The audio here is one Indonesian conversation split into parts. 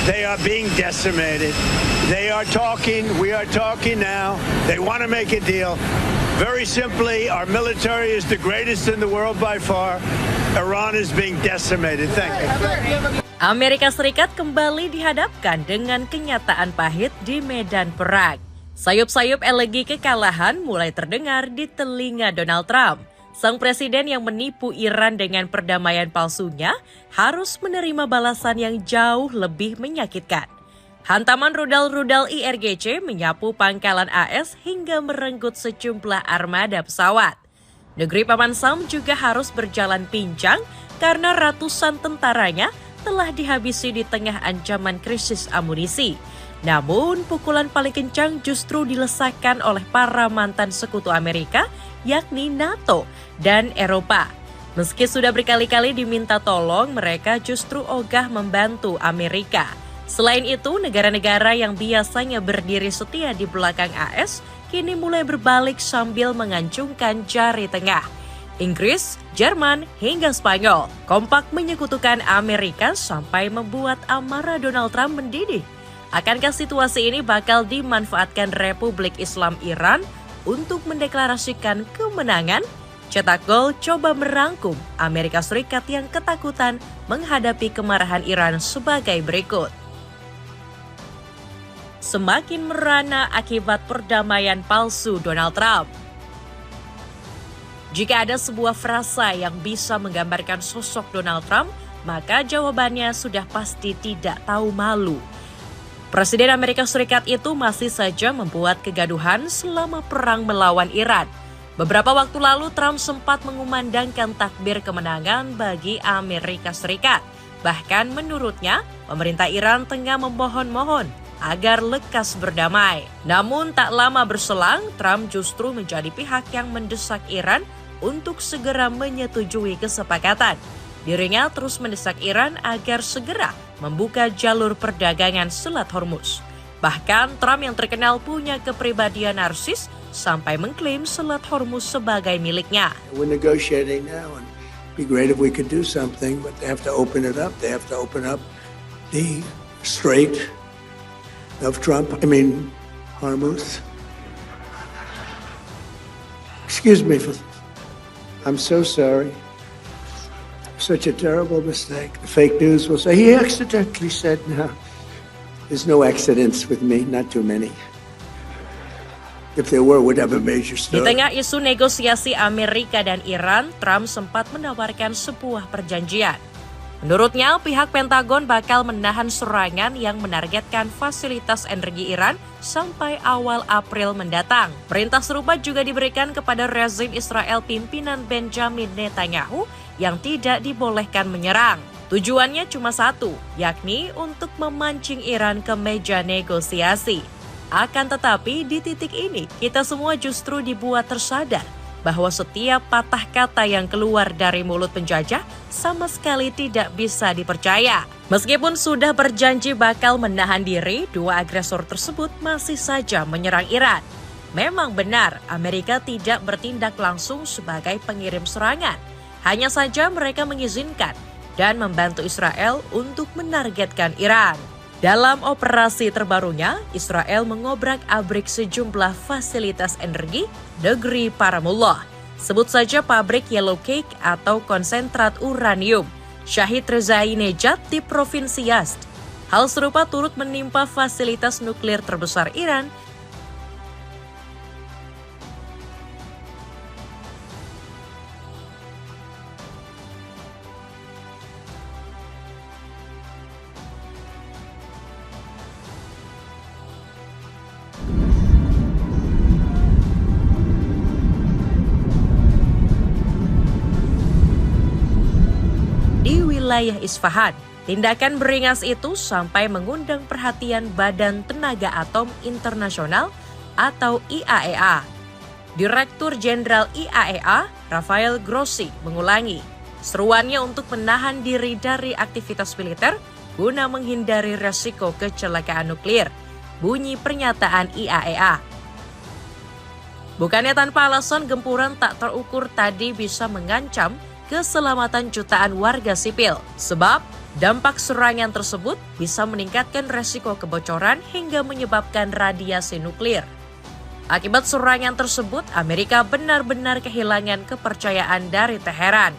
They are being decimated. They are talking. We are talking now. They want to make a deal. Very simply, our military is the greatest in the world by far. Iran is being decimated. Thank you. Amerika Serikat kembali dihadapkan dengan kenyataan pahit di medan perang. Sayup-sayup elegi kekalahan mulai terdengar di telinga Donald Trump. Sang presiden yang menipu Iran dengan perdamaian palsunya harus menerima balasan yang jauh lebih menyakitkan. Hantaman rudal-rudal IRGC menyapu pangkalan AS hingga merenggut sejumlah armada pesawat. Negeri Paman Sam juga harus berjalan pincang karena ratusan tentaranya telah dihabisi di tengah ancaman krisis amunisi. Namun, pukulan paling kencang justru dilesakkan oleh para mantan sekutu Amerika, yakni NATO dan Eropa. Meski sudah berkali-kali diminta tolong, mereka justru ogah membantu Amerika. Selain itu, negara-negara yang biasanya berdiri setia di belakang AS kini mulai berbalik sambil mengancungkan jari tengah. Inggris, Jerman, hingga Spanyol kompak menyekutukan Amerika sampai membuat amarah Donald Trump mendidih. Akankah situasi ini bakal dimanfaatkan Republik Islam Iran untuk mendeklarasikan kemenangan? Cetak Gol coba merangkum Amerika Serikat yang ketakutan menghadapi kemarahan Iran sebagai berikut. Semakin merana akibat perdamaian palsu Donald Trump. Jika ada sebuah frasa yang bisa menggambarkan sosok Donald Trump, maka jawabannya sudah pasti tidak tahu malu. Presiden Amerika Serikat itu masih saja membuat kegaduhan selama perang melawan Iran. Beberapa waktu lalu Trump sempat mengumandangkan takbir kemenangan bagi Amerika Serikat. Bahkan menurutnya, pemerintah Iran tengah memohon-mohon agar lekas berdamai. Namun tak lama berselang, Trump justru menjadi pihak yang mendesak Iran untuk segera menyetujui kesepakatan. Dirinya terus mendesak Iran agar segera membuka jalur perdagangan Selat Hormuz. Bahkan Trump yang terkenal punya kepribadian narsis sampai mengklaim Selat Hormuz sebagai miliknya. We're negotiating now and it'd be great if we could do something, but they have to open it up. They have to open up the Strait of Hormuz. Excuse me, I'm so sorry. Such a terrible mistake. The fake news will say he accidentally said no. There's no accidents with me, not too many. If there were, would have a major story. Di tengah isu negosiasi Amerika dan Iran, Trump sempat menawarkan sebuah perjanjian. Menurutnya, pihak Pentagon bakal menahan serangan yang menargetkan fasilitas energi Iran sampai awal April mendatang. Perintah serupa juga diberikan kepada rezim Israel pimpinan Benjamin Netanyahu yang tidak dibolehkan menyerang. Tujuannya cuma satu, yakni untuk memancing Iran ke meja negosiasi. Akan tetapi di titik ini, kita semua justru dibuat tersadar bahwa setiap patah kata yang keluar dari mulut penjajah sama sekali tidak bisa dipercaya. Meskipun sudah berjanji bakal menahan diri, dua agresor tersebut masih saja menyerang Iran. Memang benar, Amerika tidak bertindak langsung sebagai pengirim serangan. Hanya saja mereka mengizinkan dan membantu Israel untuk menargetkan Iran. Dalam operasi terbarunya, Israel mengobrak-abrik sejumlah fasilitas energi negeri Paramullah. Sebut saja pabrik Yellow Cake atau konsentrat uranium Syahid Rezai Nejad di Provinsi Yazd. Hal serupa turut menimpa fasilitas nuklir terbesar Iran, wilayah Isfahan. Tindakan beringas itu sampai mengundang perhatian Badan Tenaga Atom Internasional atau IAEA. Direktur Jenderal IAEA, Rafael Grossi, mengulangi seruannya untuk menahan diri dari aktivitas militer guna menghindari resiko kecelakaan nuklir, bunyi pernyataan IAEA. Bukannya tanpa alasan, gempuran tak terukur tadi bisa mengancam keselamatan jutaan warga sipil. Sebab Dampak serangan tersebut bisa meningkatkan resiko kebocoran hingga menyebabkan radiasi nuklir. Akibat serangan tersebut, Amerika benar-benar kehilangan kepercayaan dari Teheran.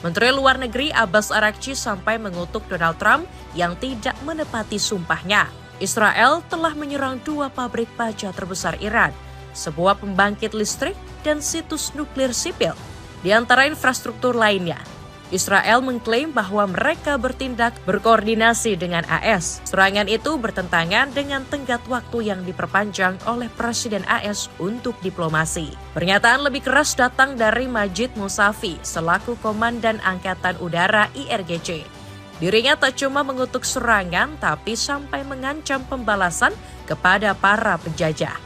Menteri Luar Negeri Abbas Araghchi sampai mengutuk Donald Trump yang tidak menepati sumpahnya. Israel telah menyerang 2 pabrik baja terbesar Iran, sebuah pembangkit listrik, dan situs nuklir sipil, di antara infrastruktur lainnya. Israel mengklaim bahwa mereka bertindak berkoordinasi dengan AS. Serangan itu bertentangan dengan tenggat waktu yang diperpanjang oleh Presiden AS untuk diplomasi. Pernyataan lebih keras datang dari Majid Musavi selaku Komandan Angkatan Udara IRGC. Dirinya tak cuma mengutuk serangan, tapi sampai mengancam pembalasan kepada para penjajah.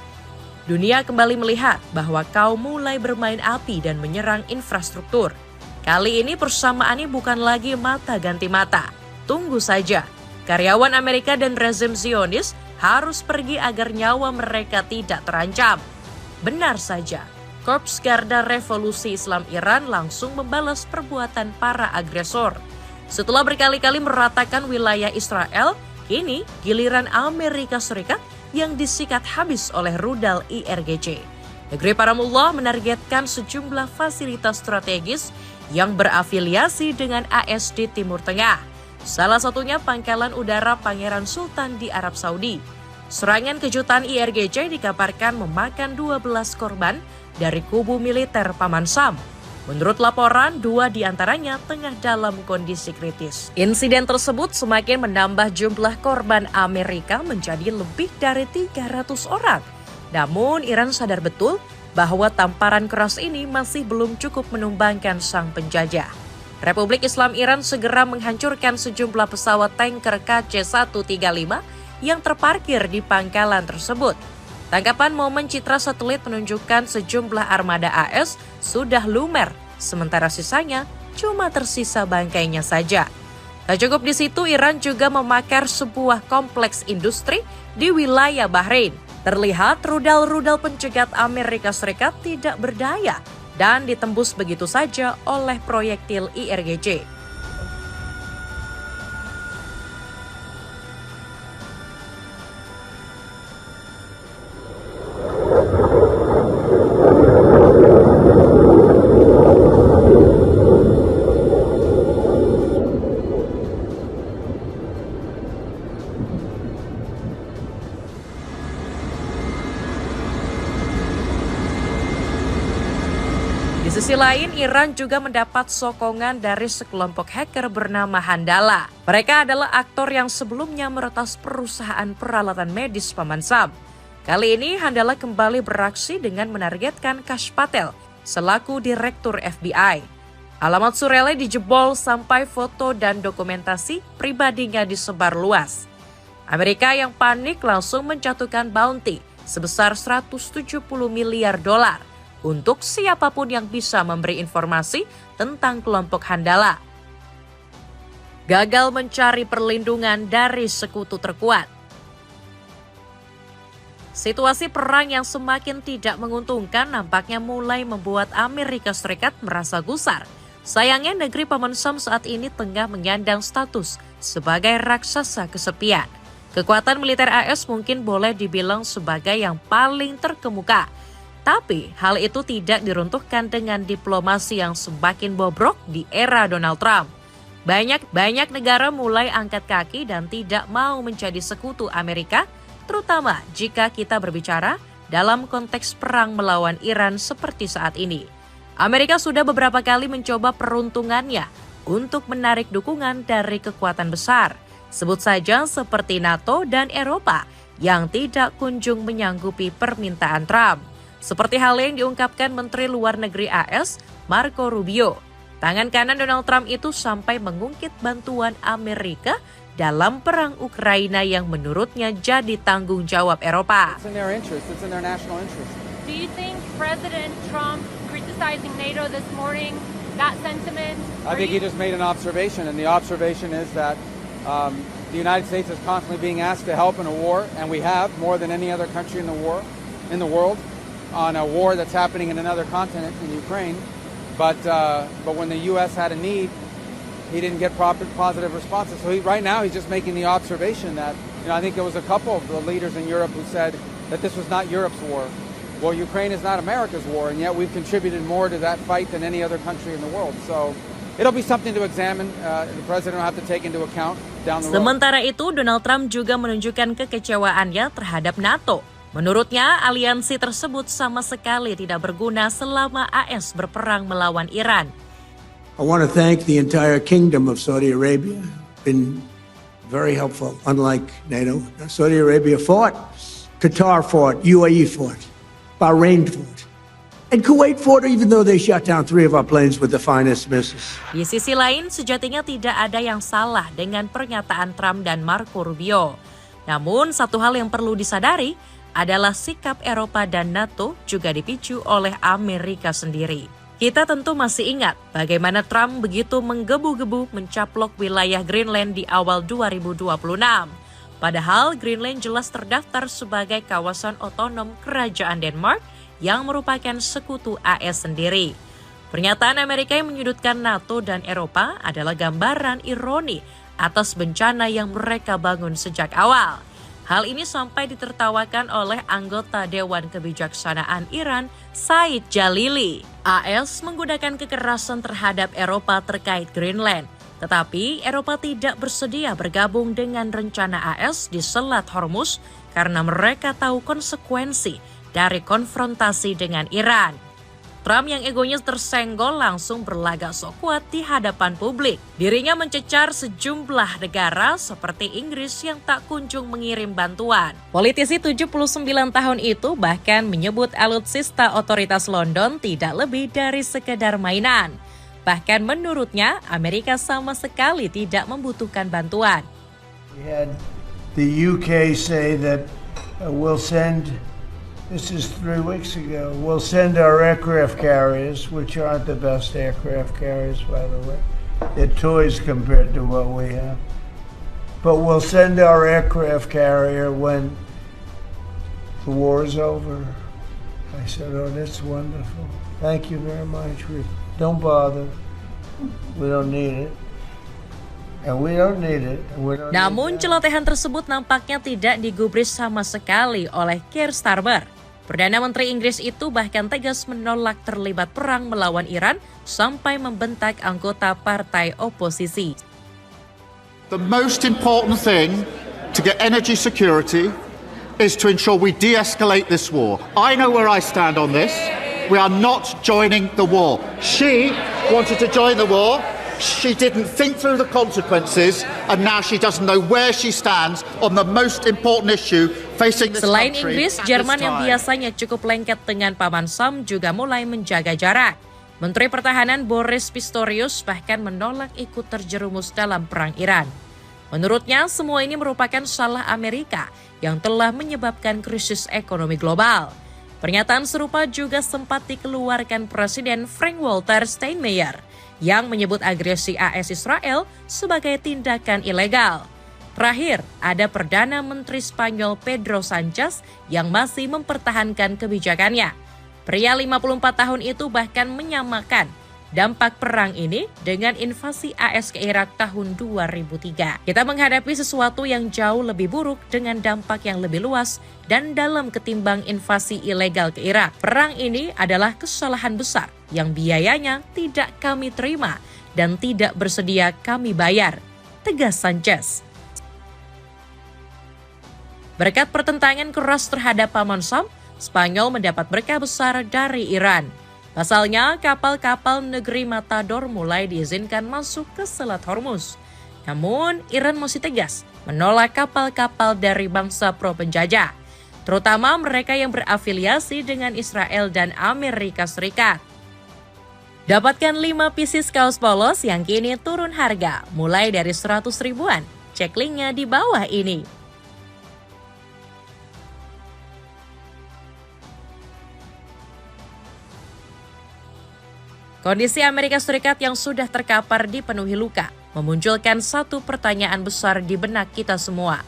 Dunia kembali melihat bahwa kaum mulai bermain api dan menyerang infrastruktur. Kali ini persamaannya bukan lagi mata ganti mata. Tunggu saja, karyawan Amerika dan rezim Zionis harus pergi agar nyawa mereka tidak terancam. Benar saja, Korps Garda Revolusi Islam Iran langsung membalas perbuatan para agresor. Setelah berkali-kali meratakan wilayah Israel, kini giliran Amerika Serikat yang disikat habis oleh rudal IRGC. Negeri para mullah menargetkan sejumlah fasilitas strategis yang berafiliasi dengan AS di Timur Tengah. Salah satunya pangkalan udara Pangeran Sultan di Arab Saudi. Serangan kejutan IRGC dikabarkan memakan 12 korban dari kubu militer Paman Sam. Menurut laporan, 2 diantaranya tengah dalam kondisi kritis. Insiden tersebut semakin menambah jumlah korban Amerika menjadi lebih dari 300 orang. Namun Iran sadar betul bahwa tamparan keras ini masih belum cukup menumbangkan sang penjajah. Republik Islam Iran segera menghancurkan sejumlah pesawat tanker KC-135 yang terparkir di pangkalan tersebut. Tangkapan momen citra satelit menunjukkan sejumlah armada AS sudah lumer, sementara sisanya cuma tersisa bangkainya saja. Tak cukup di situ, Iran juga memakar sebuah kompleks industri di wilayah Bahrain. Terlihat rudal-rudal pencegat Amerika Serikat tidak berdaya dan ditembus begitu saja oleh proyektil IRGC. Di sisi lain, Iran juga mendapat sokongan dari sekelompok hacker bernama Handala. Mereka adalah aktor yang sebelumnya meretas perusahaan peralatan medis Paman Sam. Kali ini Handala kembali beraksi dengan menargetkan Kash Patel selaku Direktur FBI. Alamat surelnya dijebol sampai foto dan dokumentasi pribadinya disebar luas. Amerika yang panik langsung menjatuhkan bounty sebesar 170 miliar dolar untuk siapapun yang bisa memberi informasi tentang kelompok Handala. Gagal mencari perlindungan dari sekutu terkuat. Situasi perang yang semakin tidak menguntungkan nampaknya mulai membuat Amerika Serikat merasa gusar. Sayangnya negeri Paman Sam saat ini tengah menyandang status sebagai raksasa kesepian. Kekuatan militer AS mungkin boleh dibilang sebagai yang paling terkemuka. Tapi hal itu tidak diruntuhkan dengan diplomasi yang semakin bobrok di era Donald Trump. Banyak negara mulai angkat kaki dan tidak mau menjadi sekutu Amerika, terutama jika kita berbicara dalam konteks perang melawan Iran seperti saat ini. Amerika sudah beberapa kali mencoba peruntungannya untuk menarik dukungan dari kekuatan besar. Sebut saja seperti NATO dan Eropa yang tidak kunjung menyanggupi permintaan Trump. Seperti hal yang diungkapkan Menteri Luar Negeri AS, Marco Rubio. Tangan kanan Donald Trump itu sampai mengungkit bantuan Amerika dalam perang Ukraina yang menurutnya jadi tanggung jawab Eropa. It's in their interest. It's in their national interest. Do you think President Trump criticizing NATO this morning, that sentiment? I think he just made an observation, and the observation is that the United States is constantly being asked to help in a war, and we have more than any other country in the world, on a war that's happening in another continent, in Ukraine. But when the U.S. had a need, he didn't get positive responses. So right now he's just making the observation that, I think there was a couple of the leaders in Europe who said that this was not Europe's war. Well, Ukraine is not America's war, and yet we've contributed more to that fight than any other country in the world. So it'll be something to examine. The president will have to take into account down the road. Sementara itu, Donald Trump juga menunjukkan kekecewaannya terhadap NATO. Menurutnya, aliansi tersebut sama sekali tidak berguna selama AS berperang melawan Iran. I want to thank the entire kingdom of Saudi Arabia. Been very helpful, unlike NATO. Saudi Arabia fought, Qatar fought, UAE fought, Bahrain fought, and Kuwait fought, even though they shot down 3 of our planes with the finest missiles. Di sisi lain, sejatinya tidak ada yang salah dengan pernyataan Trump dan Marco Rubio. Namun, satu hal yang perlu disadari adalah sikap Eropa dan NATO juga dipicu oleh Amerika sendiri. Kita tentu masih ingat bagaimana Trump begitu menggebu-gebu mencaplok wilayah Greenland di awal 2026. Padahal Greenland jelas terdaftar sebagai kawasan otonom Kerajaan Denmark yang merupakan sekutu AS sendiri. Pernyataan Amerika yang menyudutkan NATO dan Eropa adalah gambaran ironi atas bencana yang mereka bangun sejak awal. Hal ini sampai ditertawakan oleh anggota Dewan Kebijaksanaan Iran, Said Jalili. AS menggunakan kekerasan terhadap Eropa terkait Greenland. Tetapi Eropa tidak bersedia bergabung dengan rencana AS di Selat Hormuz karena mereka tahu konsekuensi dari konfrontasi dengan Iran. Trump yang egonya tersenggol langsung berlagak sok kuat di hadapan publik. Dirinya mencecar sejumlah negara seperti Inggris yang tak kunjung mengirim bantuan. Politisi 79 tahun itu bahkan menyebut alutsista otoritas London tidak lebih dari sekedar mainan. Bahkan menurutnya, Amerika sama sekali tidak membutuhkan bantuan. We had the UK say that we'll send, this is 3 weeks ago, we'll send our aircraft carriers, which aren't the best aircraft carriers, by the way. They're toys compared to what we have. But we'll send our aircraft carrier when the war is over. I said, oh, that's wonderful. Thank you very much. Don't bother. We don't need it. And we don't need it. Namun celotehan tersebut nampaknya tidak digubris sama sekali oleh Keir Starmer. Perdana Menteri Inggris itu bahkan tegas menolak terlibat perang melawan Iran sampai membentak anggota partai oposisi. The most important thing to get energy security is to ensure we de-escalate this war. I know where I stand on this. We are not joining the war. She wanted to join the war. She didn't think through the consequences, and now she doesn't know where she stands on the most important issue facing this Selain country. Inggris, Jerman yang biasanya cukup lengket dengan Paman Sam juga mulai menjaga jarak. Menteri Pertahanan Boris Pistorius bahkan menolak ikut terjerumus dalam perang Iran. Menurutnya, semua ini merupakan salah Amerika yang telah menyebabkan krisis ekonomi global. Pernyataan serupa juga sempat dikeluarkan Presiden Frank-Walter Steinmeier yang menyebut agresi AS Israel sebagai tindakan ilegal. Terakhir, ada Perdana Menteri Spanyol Pedro Sanchez yang masih mempertahankan kebijakannya. Pria 54 tahun itu bahkan menyamakan dampak perang ini dengan invasi AS ke Irak tahun 2003. Kita menghadapi sesuatu yang jauh lebih buruk dengan dampak yang lebih luas dan dalam ketimbang invasi ilegal ke Irak. Perang ini adalah kesalahan besar yang biayanya tidak kami terima dan tidak bersedia kami bayar, tegas Sanchez. Berkat pertentangan keras terhadap Paman Sam, Spanyol mendapat berkah besar dari Iran. Pasalnya, kapal-kapal negeri Matador mulai diizinkan masuk ke Selat Hormuz. Namun, Iran masih tegas menolak kapal-kapal dari bangsa pro-penjajah, terutama mereka yang berafiliasi dengan Israel dan Amerika Serikat. Dapatkan 5 pieces kaos polos yang kini turun harga, mulai dari 100 ribuan. Cek linknya di bawah ini. Kondisi Amerika Serikat yang sudah terkapar dipenuhi luka memunculkan satu pertanyaan besar di benak kita semua.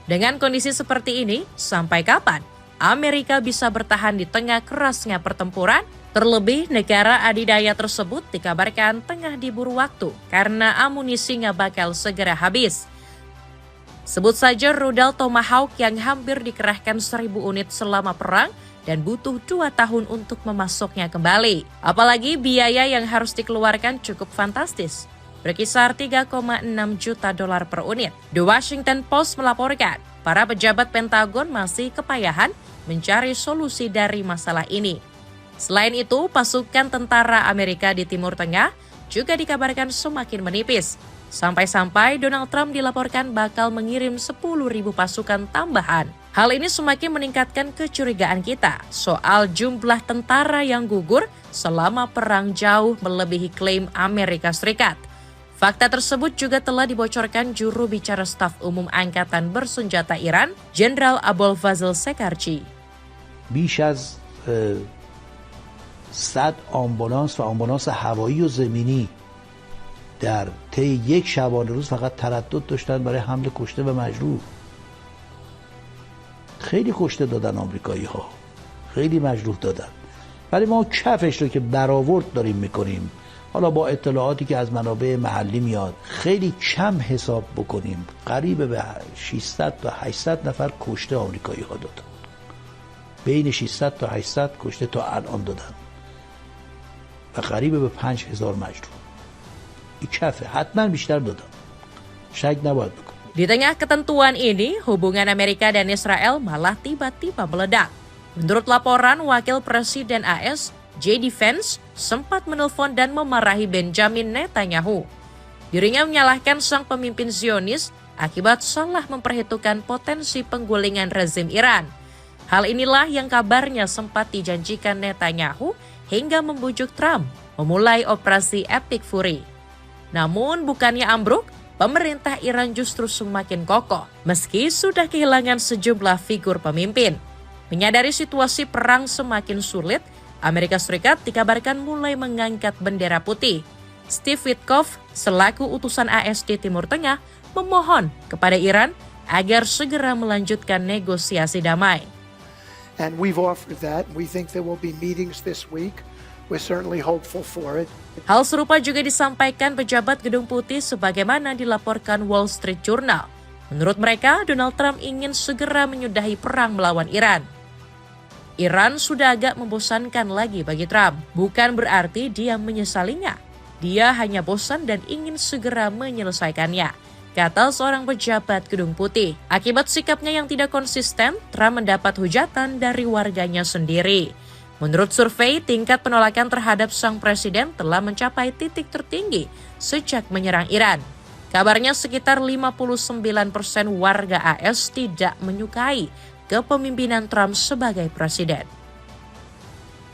Dengan kondisi seperti ini, sampai kapan Amerika bisa bertahan di tengah kerasnya pertempuran? Terlebih, negara adidaya tersebut dikabarkan tengah diburu waktu karena amunisinya bakal segera habis. Sebut saja rudal Tomahawk yang hampir dikerahkan 1.000 unit selama perang dan butuh 2 tahun untuk memasoknya kembali. Apalagi biaya yang harus dikeluarkan cukup fantastis, berkisar 3,6 juta dolar per unit. The Washington Post melaporkan, para pejabat Pentagon masih kepayahan mencari solusi dari masalah ini. Selain itu, pasukan tentara Amerika di Timur Tengah juga dikabarkan semakin menipis. Sampai-sampai Donald Trump dilaporkan bakal mengirim 10.000 pasukan tambahan. Hal ini semakin meningkatkan kecurigaan kita soal jumlah tentara yang gugur selama perang jauh melebihi klaim Amerika Serikat. Fakta tersebut juga telah dibocorkan juru bicara staf umum Angkatan Bersenjata Iran, Jenderal Abolfazl Shekarchi. بیش از 100 آمبولانس و آمبولانس هوایی و زمینی در طی یک شبانه روز فقط تردد داشتن برای حمل کشته و مجروح. خیلی کشته دادن آمریکایی ها، خیلی مجروح دادن، ولی ما کفش رو که برآورد داریم میکنیم، حالا با اطلاعاتی که از منابع محلی میاد، خیلی کم حساب بکنیم قریب به 600 تا 800 نفر کشته آمریکایی ها دادن. بین 600 تا 800 کشته تا الان دادن و قریب به 5,000 مجروح. این کفه، حتما بیشتر دادن، شک نباید بکن. Di tengah ketentuan ini, hubungan Amerika dan Israel malah tiba-tiba meledak. Menurut laporan, Wakil Presiden AS, J.D. Vance, sempat menelpon dan memarahi Benjamin Netanyahu. Dirinya menyalahkan sang pemimpin Zionis akibat salah memperhitungkan potensi penggulingan rezim Iran. Hal inilah yang kabarnya sempat dijanjikan Netanyahu hingga membujuk Trump memulai operasi Epic Fury. Namun bukannya ambruk, pemerintah Iran justru semakin kokoh meski sudah kehilangan sejumlah figur pemimpin. Menyadari situasi perang semakin sulit, Amerika Serikat dikabarkan mulai mengangkat bendera putih. Steve Witkoff selaku utusan AS di Timur Tengah memohon kepada Iran agar segera melanjutkan negosiasi damai. And we've offered that. We think there will be meetings this week. We're certainly hopeful for it. Hal serupa juga disampaikan pejabat Gedung Putih sebagaimana dilaporkan Wall Street Journal. Menurut mereka, Donald Trump ingin segera menyudahi perang melawan Iran. Iran sudah agak membosankan lagi bagi Trump. Bukan berarti dia menyesalinya. Dia hanya bosan dan ingin segera menyelesaikannya, kata seorang pejabat Gedung Putih. Akibat sikapnya yang tidak konsisten, Trump mendapat hujatan dari warganya sendiri. Menurut survei, tingkat penolakan terhadap sang presiden telah mencapai titik tertinggi sejak menyerang Iran. Kabarnya sekitar 59% warga AS tidak menyukai kepemimpinan Trump sebagai presiden.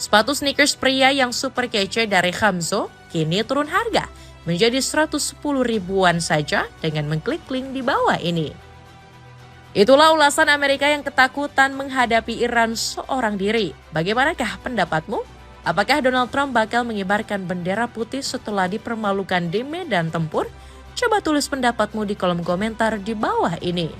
Sepatu sneakers pria yang super kece dari Hamzo kini turun harga menjadi 110 ribuan saja dengan mengklik link di bawah ini. Itulah ulasan Amerika yang ketakutan menghadapi Iran seorang diri. Bagaimanakah pendapatmu? Apakah Donald Trump bakal mengibarkan bendera putih setelah dipermalukan di medan tempur? Coba tulis pendapatmu di kolom komentar di bawah ini.